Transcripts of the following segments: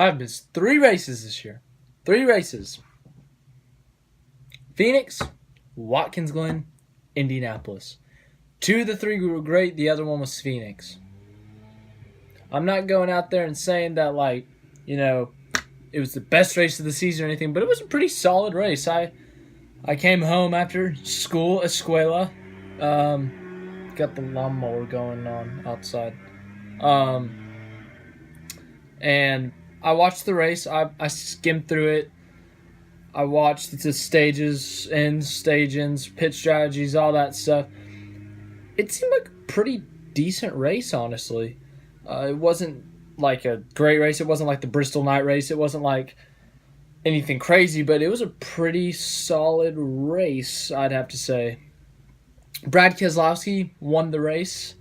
I've missed 3 races this year. 3 races. Phoenix, Watkins Glen, Indianapolis. 2 of the 3 were great. The other one was Phoenix. I'm not going out there and saying that, like, you know, it was the best race of the season or anything, but it was a pretty solid race. I came home after school, escuela. Got the lawnmower going on outside. And I watched the race. I skimmed through it. I watched the stages, stage ends, pit strategies, all that stuff. It seemed like a pretty decent race, honestly. It wasn't like a great race. It wasn't like the Bristol night race. It wasn't like anything crazy, but it was a pretty solid race, I'd have to say. Brad Keselowski won the race.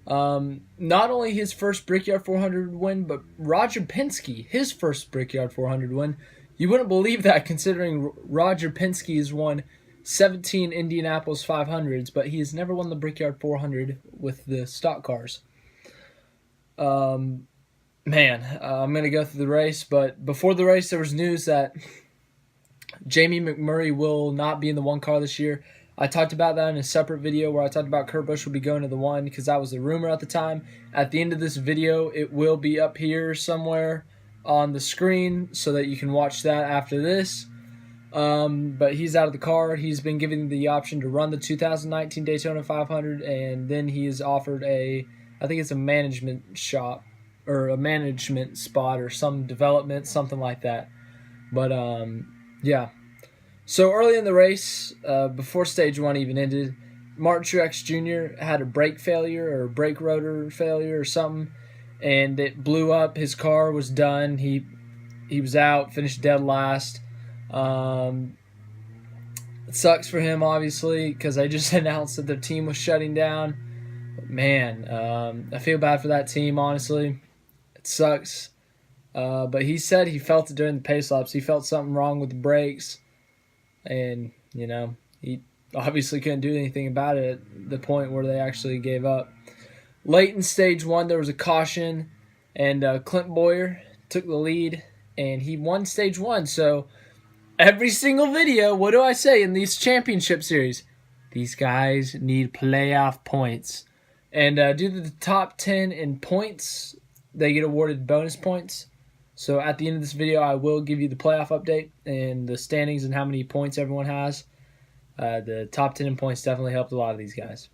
Not only his first Brickyard 400 win, but Roger Penske, his first Brickyard 400 win. You wouldn't believe that considering Roger Penske has won 17 Indianapolis 500s, but he has never won the Brickyard 400 with the stock cars. I'm going to go through the race, but before the race there was news that Jamie McMurray will not be in the 1 car this year. I talked about that in a separate video where I talked about Kurt Busch will be going to the 1 because that was the rumor at the time. At the end of this video, it will be up here somewhere on the screen so that you can watch that after this. But he's out of the car. He's been given the option to run the 2019 Daytona 500, and then he is offered I think it's a management shop or a management spot or some development, something like that. But, yeah. So early in the race, before stage 1 even ended, Martin Truex Jr. had a brake failure or a brake rotor failure or something, and it blew up. His car was done. He was out, finished dead last. It sucks for him, obviously, because they just announced that their team was shutting down. But man, I feel bad for that team, honestly. It sucks. But he said he felt it during the pace laps. He felt something wrong with the brakes. And, you know, he obviously couldn't do anything about it at the point where they actually gave up. Late in stage 1, there was a caution, and Clint Boyer took the lead, and he won stage 1. So every single video, what do I say in these championship series? These guys need playoff points. And due to the top 10 in points, they get awarded bonus points. So at the end of this video, I will give you the playoff update and the standings and how many points everyone has. The top 10 in points definitely helped a lot of these guys.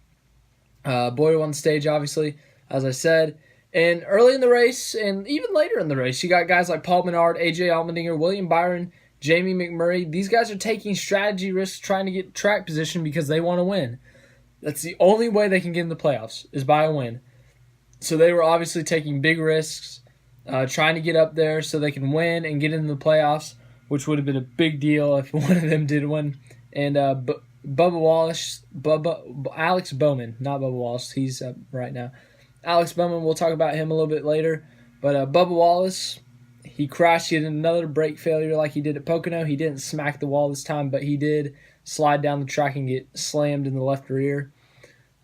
Boyer won the stage, obviously, as I said. And early in the race, and even later in the race, you got guys like Paul Menard, AJ Allmendinger, William Byron, Jamie McMurray. These guys are taking strategy risks trying to get track position because they want to win. That's the only way they can get in the playoffs, is by a win. So they were obviously taking big risks, trying to get up there so they can win and get into the playoffs, which would have been a big deal if one of them did win. And Alex Bowman, not Bubba Wallace, he's up right now. Alex Bowman, we'll talk about him a little bit later. But Bubba Wallace, he crashed. He had another brake failure like he did at Pocono. He didn't smack the wall this time, but he did slide down the track and get slammed in the left rear.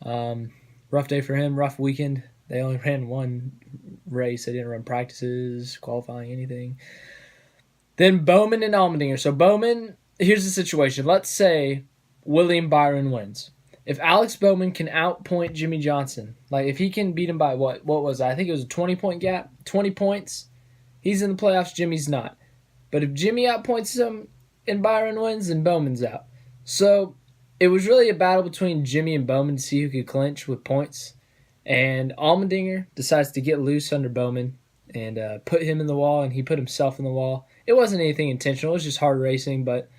Rough day for him, rough weekend. They only ran 1 race. They didn't run practices, qualifying, anything. Then Bowman and Allmendinger. So Bowman, here's the situation. Let's say William Byron wins. If Alex Bowman can outpoint Jimmy Johnson, like if he can beat him by what was that? I think it was a 20-point gap, 20 points. He's in the playoffs, Jimmy's not. But if Jimmy outpoints him and Byron wins, then Bowman's out. So it was really a battle between Jimmy and Bowman to see who could clinch with points. And Allmendinger decides to get loose under Bowman and put him in the wall, and he put himself in the wall. It wasn't anything intentional. It was just hard racing, but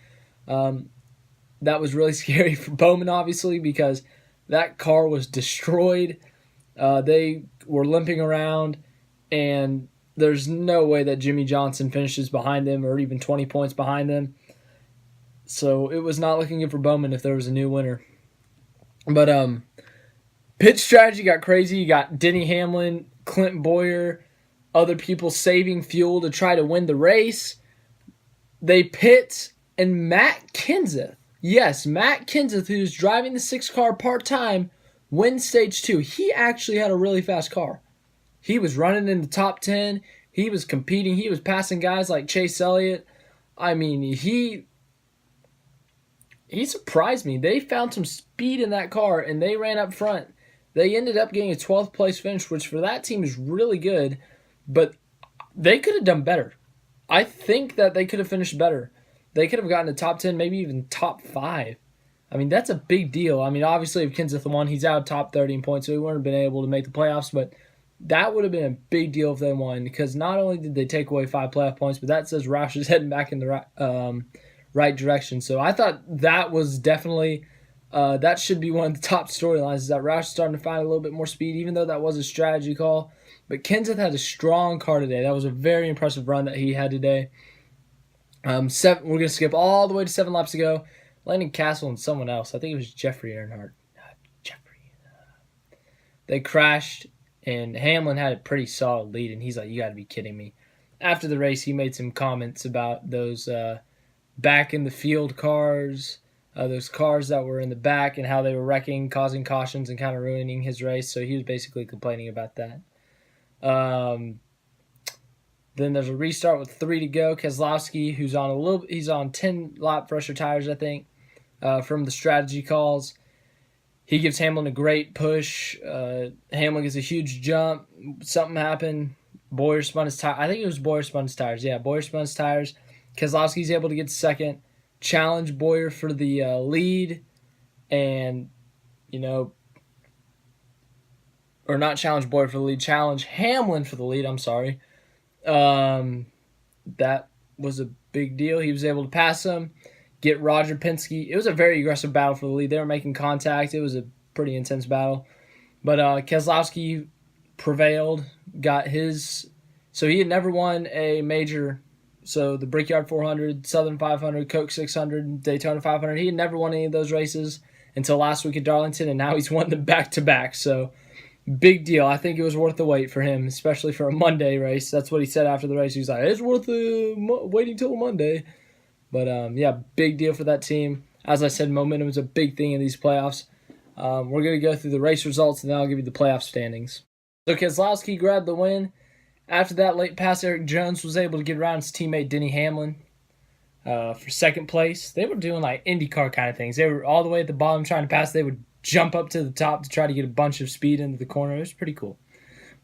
that was really scary for Bowman, obviously, because that car was destroyed. They were limping around, and there's no way that Jimmy Johnson finishes behind them or even 20 points behind them. So it was not looking good for Bowman if there was a new winner. But pit strategy got crazy. You got Denny Hamlin, Clint Boyer, other people saving fuel to try to win the race. They pit, and Matt Kenseth, yes, Matt Kenseth, who's driving the 6 car part-time, wins stage 2. He actually had a really fast car. He was running in the top 10. He was competing. He was passing guys like Chase Elliott. I mean, he surprised me. They found some speed in that car, and they ran up front. They ended up getting a 12th place finish, which for that team is really good, but they could have done better. I think that they could have finished better. They could have gotten a top 10, maybe even top 5. I mean, that's a big deal. I mean, obviously, if Kenseth won, he's out of top 30 in points, so he wouldn't have been able to make the playoffs, but that would have been a big deal if they won, because not only did they take away 5 playoff points, but that says Roush is heading back in the right direction. So I thought that was definitely that should be one of the top storylines, is that Roush is starting to find a little bit more speed, even though that was a strategy call. But Kenseth had a strong car today. That was a very impressive run that he had today. We're going to skip all the way to 7 laps to go. Landon Castle and someone else. I think it was Jeffrey Earnhardt. They crashed, and Hamlin had a pretty solid lead, and he's like, you got to be kidding me. After the race, he made some comments about those back in the field cars, those cars that were in the back and how they were wrecking, causing cautions, and kind of ruining his race. So he was basically complaining about that. Then there's a restart with 3 to go. Keselowski, he's on 10 lap fresher tires, I think, from the strategy calls. He gives Hamlin a great push. Hamlin gets a huge jump. Something happened. Boyer spun his tire. I think it was Boyer spun his tires. Yeah, Boyer spun his tires. Keselowski's able to get second, challenge Boyer for the lead, and, or not challenge Boyer for the lead, challenge Hamlin for the lead, I'm sorry. That was a big deal. He was able to pass him, get Roger Penske. It was a very aggressive battle for the lead. They were making contact. It was a pretty intense battle. But Keselowski prevailed, got his. So he had never won a major. So the Brickyard 400, Southern 500, Coke 600, Daytona 500. He had never won any of those races until last week at Darlington, and now he's won them back-to-back. So big deal. I think it was worth the wait for him, especially for a Monday race. That's what he said after the race. He was like, it's worth waiting till Monday. But, yeah, big deal for that team. As I said, momentum is a big thing in these playoffs. We're going to go through the race results, and then I'll give you the playoff standings. So Keselowski grabbed the win. After that late pass, Eric Jones was able to get around his teammate Denny Hamlin for second place. They were doing like IndyCar kind of things. They were all the way at the bottom trying to pass. They would jump up to the top to try to get a bunch of speed into the corner. It was pretty cool.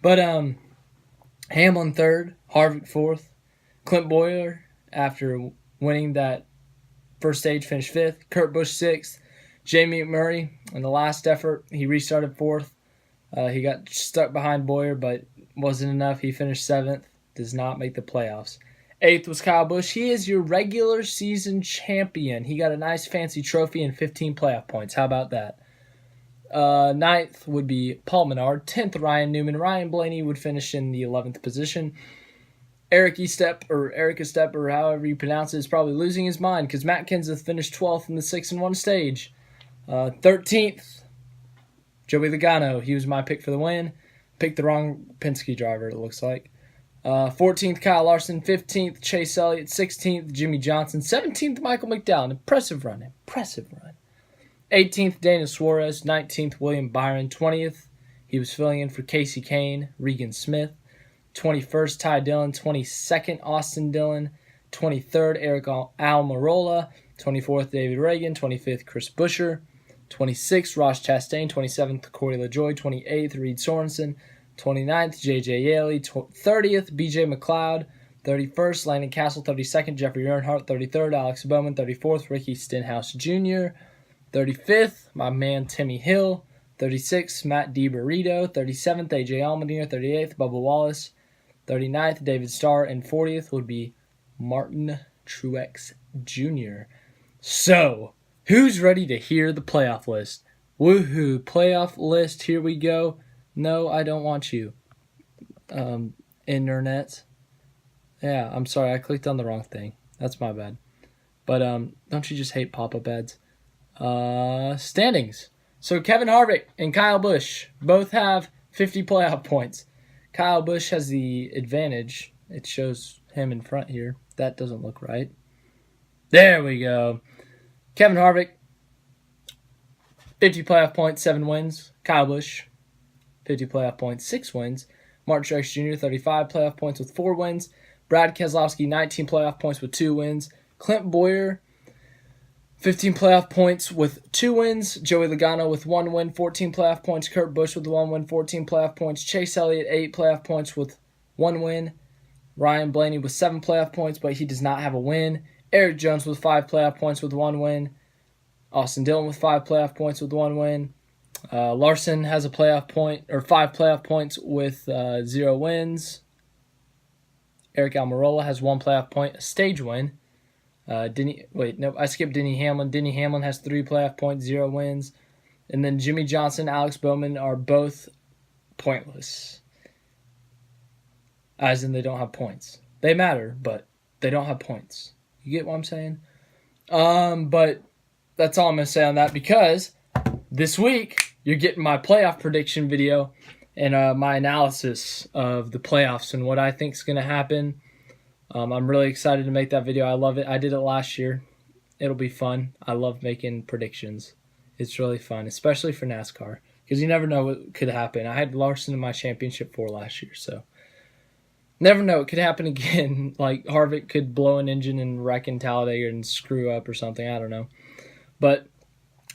But Hamlin third, Harvick fourth. Clint Bowyer, after winning that first stage, finished fifth. Kurt Busch sixth. Jamie McMurray, in the last effort, he restarted fourth. He got stuck behind Bowyer, but wasn't enough. He finished seventh. Does not make the playoffs. Eighth was Kyle Busch. He is your regular season champion. He got a nice fancy trophy and 15 playoff points. How about that? Ninth would be Paul Menard. 10th, Ryan Newman. Ryan Blaney would finish in the 11th position. Eric Estep, or however you pronounce it, is probably losing his mind because Matt Kenseth finished 12th in the 6-1 stage. 13th, Joey Logano. He was my pick for the win. Picked the wrong Penske driver, it looks like. 14th, Kyle Larson. 15th, Chase Elliott. 16th, Jimmy Johnson. 17th, Michael McDowell. Impressive run. 18th, Daniel Suarez. 19th, William Byron. 20th, he was filling in for Casey Kane, Regan Smith. 21st, Ty Dillon. 22nd, Austin Dillon. 23rd, Eric Almirola. 24th, David Reagan. 25th, Chris Buescher. 26th, Ross Chastain. 27th, Corey LaJoie. 28th, Reed Sorensen. 29th, J.J. Yaley. 30th, B.J. McLeod. 31st, Landon Castle. 32nd, Jeffrey Earnhardt. 33rd, Alex Bowman. 34th, Ricky Stenhouse Jr. 35th, my man Timmy Hill. 36th, Matt DiBarito. 37th, A.J. Allmendinger. 38th, Bubba Wallace. 39th, David Starr. And 40th would be Martin Truex Jr. So, who's ready to hear the playoff list? Woohoo, playoff list, here we go. No, I don't want you. Internet. Yeah, I'm sorry, I clicked on the wrong thing. That's my bad. But don't you just hate pop-up ads? Standings. So Kevin Harvick and Kyle Busch both have 50 playoff points. Kyle Busch has the advantage. It shows him in front here. That doesn't look right. There we go. Kevin Harvick, 50 playoff points, 7 wins. Kyle Busch, 50 playoff points, 6 wins. Martin Truex Jr., 35 playoff points with 4 wins. Brad Keselowski, 19 playoff points with 2 wins. Clint Boyer, 15 playoff points with 2 wins. Joey Logano with 1 win, 14 playoff points. Kurt Busch with 1 win, 14 playoff points. Chase Elliott, 8 playoff points with 1 win. Ryan Blaney with 7 playoff points, but he does not have a win. Eric Jones with 5 playoff points with 1 win. Austin Dillon with 5 playoff points with 1 win. Larson has a 5 playoff points with 0 wins. Eric Almirola has 1 playoff point, a stage win. I skipped Denny Hamlin. Denny Hamlin has 3 playoff points, 0 wins. And then Jimmy Johnson, Alex Bowman are both pointless. As in they don't have points. They matter, but they don't have points. You get what I'm saying? But that's all I'm going to say on that, because this week you're getting my playoff prediction video and my analysis of the playoffs and what I think is going to happen. I'm really excited to make that video. I love it. I did it last year. It'll be fun. I love making predictions. It's really fun, especially for NASCAR, because you never know what could happen. I had Larson in my championship 4 last year, so never know. It could happen again. Like Harvick could blow an engine and wreck in Talladega and screw up or something. I don't know. But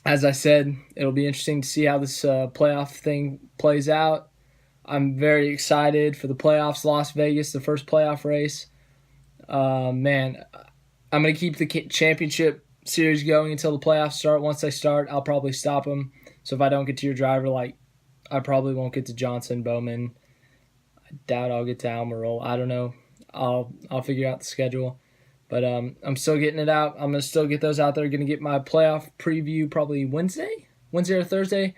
as I said, it'll be interesting to see how this playoff thing plays out. I'm very excited for the playoffs. Las Vegas, the first playoff race. Man, I'm going to keep the championship series going until the playoffs start. Once they start, I'll probably stop them. So if I don't get to your driver, I probably won't get to Johnson, Bowman. I doubt I'll get to Almirola. I don't know. I'll figure out the schedule. But I'm still getting it out. I'm going to still get those out there. Going to get my playoff preview probably Wednesday or Thursday.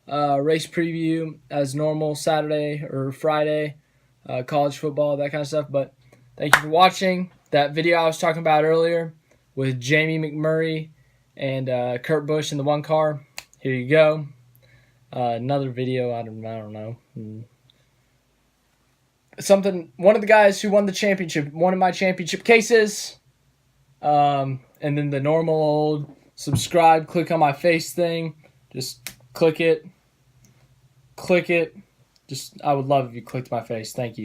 Race preview as normal Saturday or Friday. College football, that kind of stuff. But thank you for watching. That video I was talking about earlier with Jamie McMurray and Kurt Busch in the 1 car. Here you go. Another video. I don't know. One of the guys who won the championship, one of my championship cases. And then the normal old subscribe, click on my face thing. Just click it. I would love if you clicked my face. Thank you.